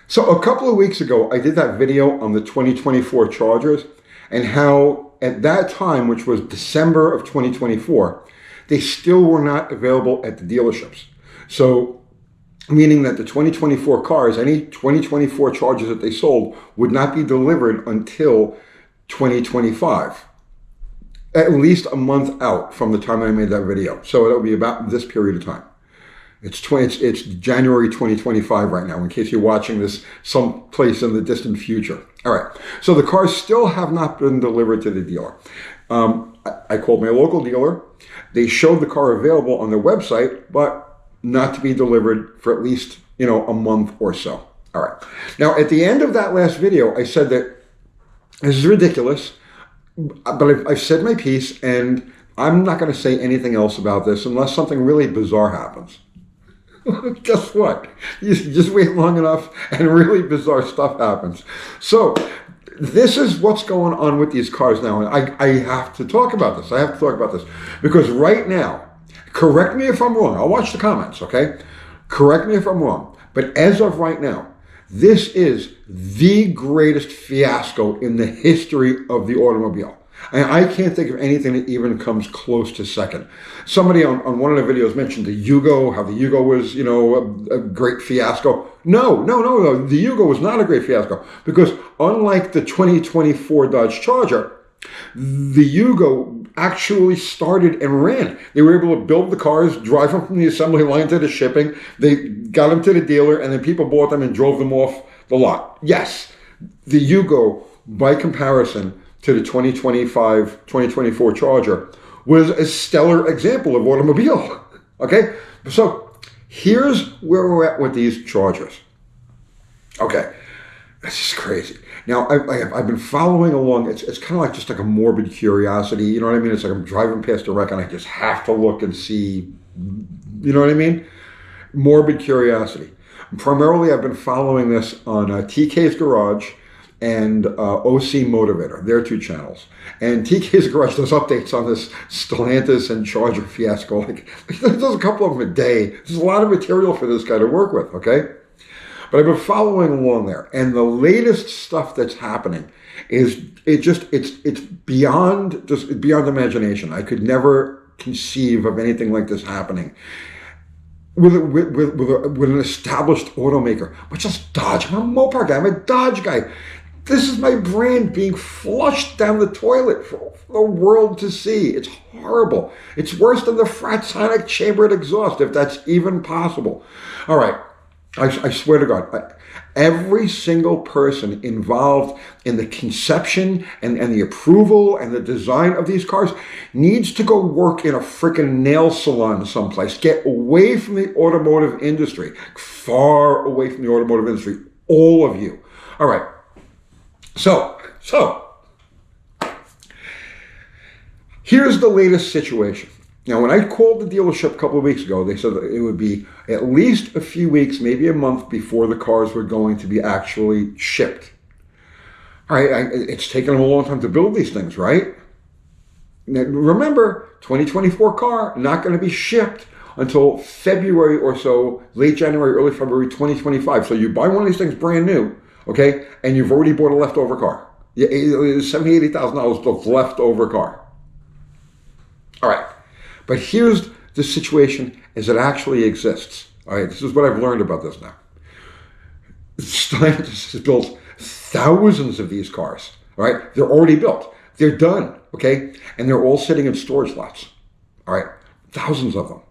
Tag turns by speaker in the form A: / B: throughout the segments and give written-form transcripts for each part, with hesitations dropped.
A: So a couple of weeks ago, I did that video on the 2024 Chargers and how at that time, which was December of 2024, they still were not available at the dealerships. So meaning that the 2024 cars, any 2024 Chargers that they sold would not be delivered until 2025. At least a month out from the time I made that video. So it'll be about this period of time. It's January 2025 right now, in case you're watching this someplace in the distant future. All right, so the cars still have not been delivered to the dealer. I called my local dealer. They showed the car available on their website, but not to be delivered for at least, a month or so. All right. Now, at the end of that last video, I said that this is ridiculous, but I've said my piece, and I'm not going to say anything else about this unless something really bizarre happens. Guess what? You just wait long enough and really bizarre stuff happens. So this is what's going on with these cars now. And I have to talk about this. I have to talk about this because right now, correct me if I'm wrong. I'll watch the comments, okay? Correct me if I'm wrong. But as of right now, this is the greatest fiasco in the history of the automobile. And I can't think of anything that even comes close to second. Somebody on one of the videos mentioned the Yugo, how the Yugo was, a great fiasco. No. The Yugo was not a great fiasco because unlike the 2024 Dodge Charger, the Yugo actually started and ran. They were able to build the cars, drive them from the assembly line to the shipping. They got them to the dealer, and then people bought them and drove them off the lot. Yes, the Yugo, by comparison to the 2024 Charger, was a stellar example of automobile. Okay, so here's where we're at with these Chargers. Okay, this is crazy. Now, I've been following along. It's kind of like just like a morbid curiosity. You know what I mean? It's like I'm driving past a wreck and I just have to look and see. You know what I mean? Morbid curiosity. Primarily, I've been following this on TK's Garage and OC Motivator. They're two channels. And TK's Garage does updates on this Stellantis and Charger fiasco. Like, there's a couple of them a day. There's a lot of material for this guy to work with, okay? But I've been following along there. And the latest stuff that's happening is it's beyond imagination. I could never conceive of anything like this happening with an established automaker, but just Dodge. I'm a Mopar guy. I'm a Dodge guy. This is my brand being flushed down the toilet for the world to see. It's horrible. It's worse than the fratsonic chambered exhaust, if that's even possible. All right. I swear to God, every single person involved in the conception and the approval and the design of these cars needs to go work in a freaking nail salon someplace. Get away from the automotive industry. Far away from the automotive industry. All of you. All right. So, here's the latest situation. Now, when I called the dealership a couple of weeks ago, they said that it would be at least a few weeks, maybe a month before the cars were going to be actually shipped. All right, it's taken them a long time to build these things, right? Now, remember, 2024 car, not going to be shipped until February or so, late January, early February 2025. So you buy one of these things brand new, okay, and you've already bought a leftover car. $70,000, $80,000 of leftover car. All right. But here's the situation as it actually exists. All right, this is what I've learned about this now. Stellantis has built thousands of these cars. All right, they're already built. They're done, okay? And they're all sitting in storage lots. All right, thousands of them.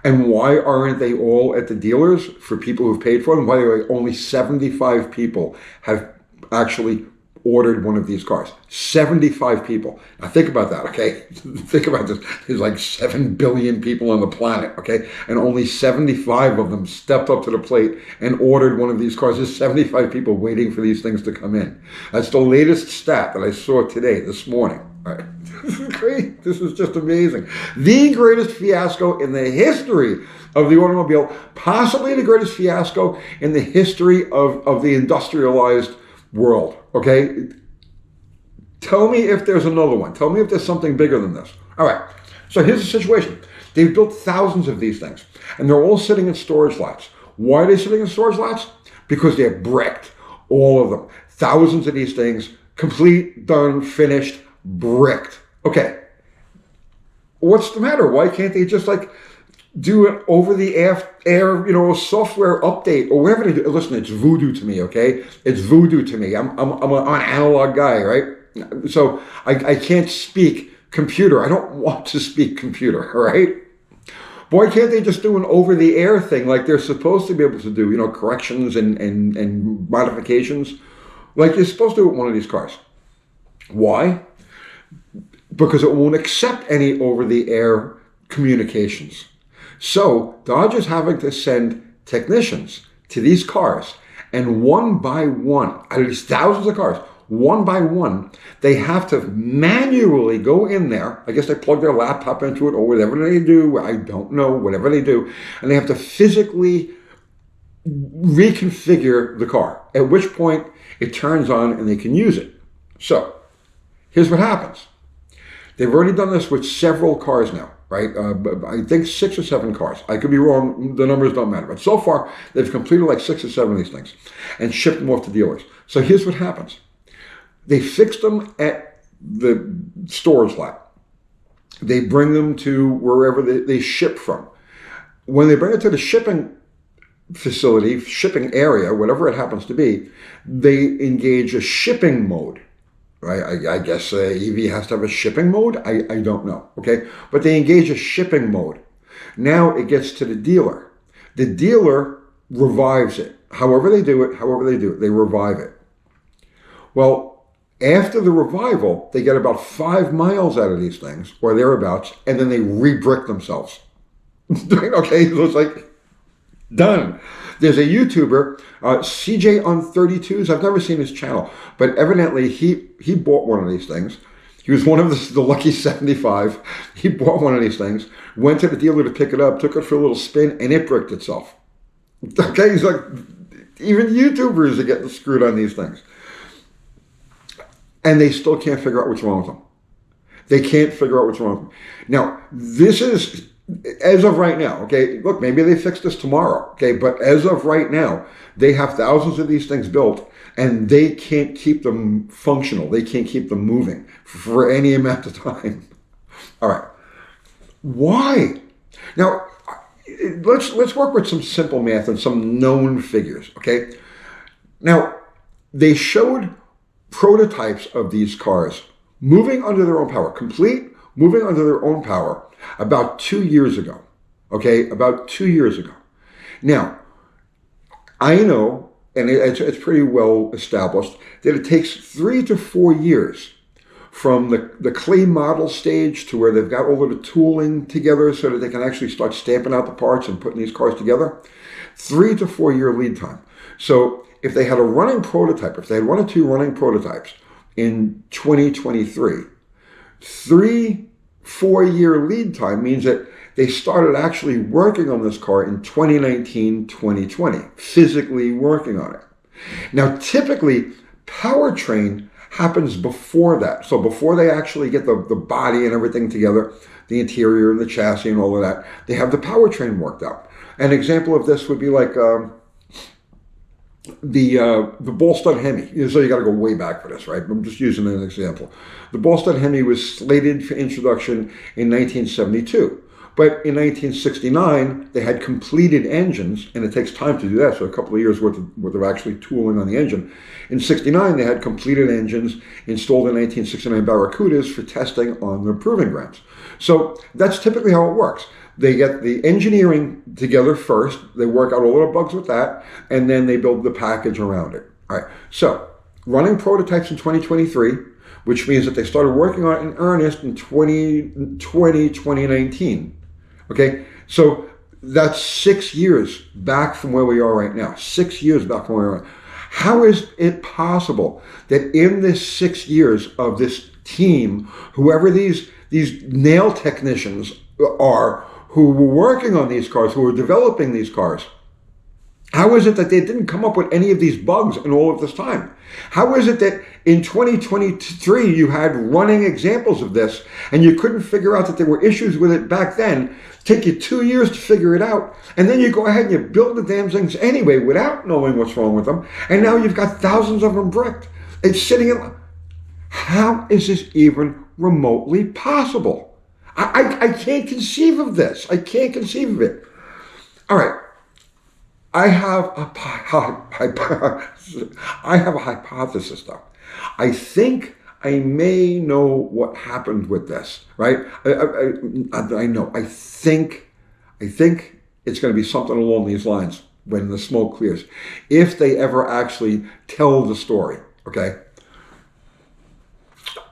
A: And why aren't they all at the dealers for people who've paid for them? By the way, only 75 people have actually ordered one of these cars. 75 people. Now think about that, okay? Think about this. There's like 7 billion people on the planet, okay? And only 75 of them stepped up to the plate and ordered one of these cars. There's 75 people waiting for these things to come in. That's the latest stat that I saw today, this morning. All right. This is great. This is just amazing. The greatest fiasco in the history of the automobile, possibly the greatest fiasco in the history of the industrialized world, okay? Tell me if there's another one. Tell me if there's something bigger than this. All right, so here's the situation. They've built thousands of these things, and they're all sitting in storage lots. Why are they sitting in storage lots? because they're bricked. All of them. Thousands of these things, complete, done, finished, bricked. Okay. What's the matter? Why can't they just like do an over-the-air, software update or whatever they do? Listen, it's voodoo to me, okay? It's voodoo to me. I'm an analog guy, right? So I can't speak computer. I don't want to speak computer, right? Why can't they just do an over-the-air thing like they're supposed to be able to do, corrections and modifications like you're supposed to do with one of these cars? Why? Because it won't accept any over-the-air communications. So Dodge is having to send technicians to these cars, and one by one, out of these thousands of cars, one by one, they have to manually go in there. I guess they plug their laptop into it or whatever they do. I don't know, whatever they do. And they have to physically reconfigure the car, at which point it turns on and they can use it. So here's what happens. They've already done this with several cars now, right? I think 6 or 7 cars. I could be wrong. The numbers don't matter. But so far, they've completed like 6 or 7 of these things and shipped them off to dealers. So here's what happens. They fix them at the storage lot. They bring them to wherever they ship from. When they bring it to the shipping facility, shipping area, whatever it happens to be, they engage a shipping mode. Right? I guess EV has to have a shipping mode. I don't know. Okay, but they engage a shipping mode. Now it gets to the dealer. The dealer revives it. However they do it, they revive it. Well, after the revival, they get about 5 miles out of these things, or thereabouts, and then they re-brick themselves. Okay, so it's like, done. There's a YouTuber, CJ on 32s. I've never seen his channel, but evidently he bought one of these things. He was one of the lucky 75. He bought one of these things, went to the dealer to pick it up, took it for a little spin, and it bricked itself. Okay, he's like, even YouTubers are getting screwed on these things. And they still can't figure out what's wrong with them. They can't figure out what's wrong with them. Now, this is, as of right now, okay, look, maybe they fix this tomorrow, okay, but as of right now, they have thousands of these things built, and they can't keep them functional. They can't keep them moving for any amount of time. All right. Why? Now, let's work with some simple math and some known figures, okay? Now, they showed prototypes of these cars moving under their own power, complete moving under their own power about 2 years ago. Okay, about 2 years ago. Now, I know, and it's pretty well established, that it takes 3 to 4 years from the clay model stage to where they've got all of the tooling together so that they can actually start stamping out the parts and putting these cars together. 3 to 4 year lead time. So if they had a running prototype, if they had 1 or 2 running prototypes in 2023, 3-4 year lead time means that they started actually working on this car in 2019, 2020, physically working on it. Now, typically, powertrain happens before that. So before they actually get the body and everything together, the interior and the chassis and all of that, they have the powertrain worked out. An example of this would be like the ball stud Hemi. So you got to go way back for this, right? I'm just using an example. The ball stud Hemi was slated for introduction in 1972. But in 1969, they had completed engines, and it takes time to do that, so a couple of years worth of actually tooling on the engine. In 69, they had completed engines installed in 1969 Barracudas for testing on their proving grounds. So that's typically how it works. They get the engineering together first, they work out all the bugs with that, and then they build the package around it. All right, so running prototypes in 2023, which means that they started working on it in earnest in 2020, 2019. Okay, so that's 6 years back from where we are right now. 6 years back from where we are. How is it possible that in this 6 years of this team, whoever these nail technicians are who were working on these cars, who were developing these cars, how is it that they didn't come up with any of these bugs in all of this time? How is it that in 2023 you had running examples of this and you couldn't figure out that there were issues with it back then Take you 2 years to figure it out, and then you go ahead and you build the damn things anyway without knowing what's wrong with them, and now you've got thousands of them bricked. It's sitting in... How is this even remotely possible? I can't conceive of this. I can't conceive of it. All right. I have a hypothesis, though. I think I may know what happened with this, right? I know. I think it's going to be something along these lines when the smoke clears. If they ever actually tell the story, okay?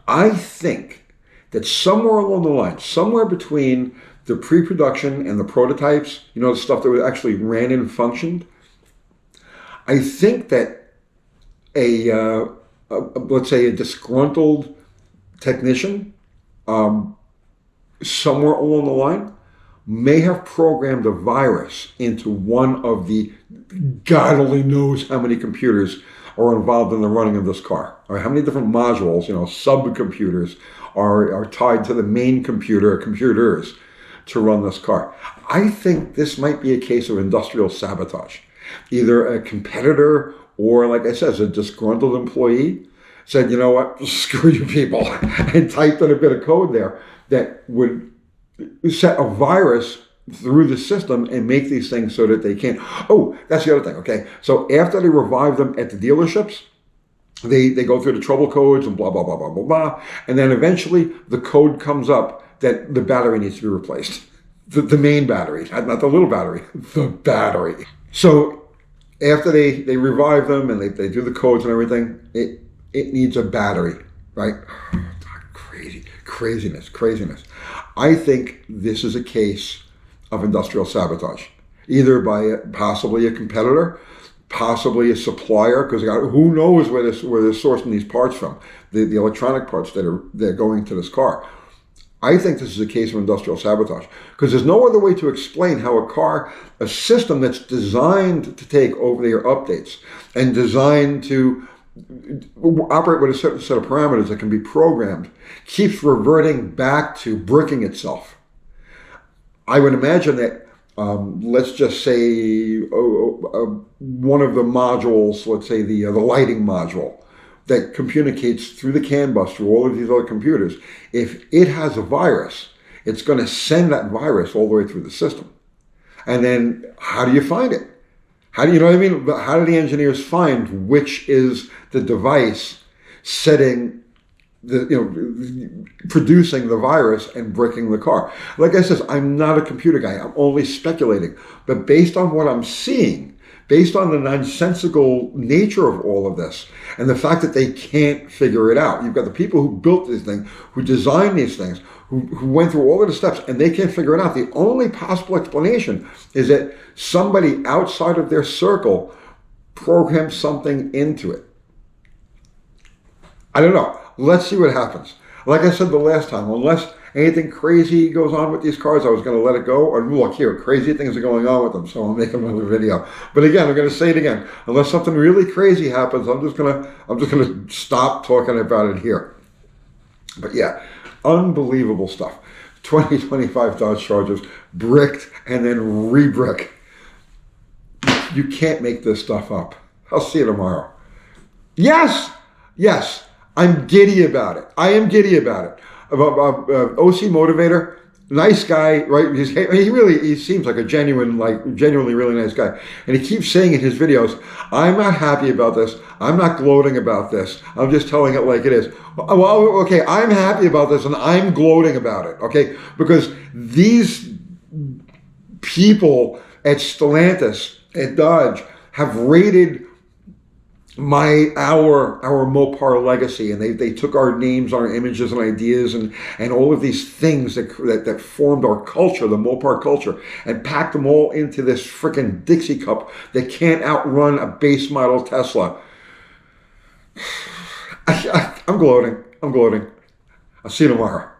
A: I think that somewhere along the line, somewhere between the pre-production and the prototypes, the stuff that actually ran and functioned, I think that let's say a disgruntled technician, somewhere along the line, may have programmed a virus into one of the God only knows how many computers are involved in the running of this car, or how many different modules, subcomputers are tied to the main computer, or computers, to run this car. I think this might be a case of industrial sabotage. Either a competitor or, like I said, a disgruntled employee said, you know what, screw you people, and typed in a bit of code there that would set a virus through the system and make these things so that they can't. Oh, that's the other thing, okay? So after they revive them at the dealerships, they go through the trouble codes and blah, blah, blah, blah, blah, blah. And then eventually the code comes up that the battery needs to be replaced. The main battery, not the little battery, the battery. So after they revive them and they do the codes and everything, it needs a battery, right? Craziness. I think this is a case of industrial sabotage, either by possibly a competitor, possibly a supplier, because who knows where they're sourcing these parts from, the electronic parts they're going to this car. I think this is a case of industrial sabotage, because there's no other way to explain how a system that's designed to take over-the-air updates and designed to operate with a certain set of parameters that can be programmed, keeps reverting back to bricking itself. I would imagine that, let's just say, one of the modules, let's say the lighting module, that communicates through the CAN bus through all of these other computers, if it has a virus, it's going to send that virus all the way through the system. And then how do you find it? How do you know what I mean? How do the engineers find which is the device setting producing the virus and bricking the car? Like I said, I'm not a computer guy. I'm only speculating. But based on what I'm seeing, based on the nonsensical nature of all of this, and the fact that they can't figure it out. You've got the people who built these things, who designed these things, who went through all of the steps, and they can't figure it out. The only possible explanation is that somebody outside of their circle programmed something into it. I don't know. Let's see what happens. Like I said the last time, unless anything crazy goes on with these cars, I was going to let it go. And look here, crazy things are going on with them, so I'll make another video. But again, I'm going to say it again. Unless something really crazy happens, I'm just going to stop talking about it here. But yeah, unbelievable stuff. 2025 Dodge Chargers, bricked and then re-brick. You can't make this stuff up. I'll see you tomorrow. Yes, I'm giddy about it. I am giddy about it. OC Motivator, nice guy, right? He seems like a genuinely really nice guy. And he keeps saying in his videos, I'm not happy about this. I'm not gloating about this. I'm just telling it like it is. Well, okay, I'm happy about this and I'm gloating about it, okay? Because these people at Stellantis, at Dodge, have rated our Mopar legacy, and they took our names, our images and ideas and all of these things that formed our culture, the Mopar culture, and packed them all into this freaking Dixie cup that can't outrun a base model Tesla. I'm gloating. I'll see you tomorrow.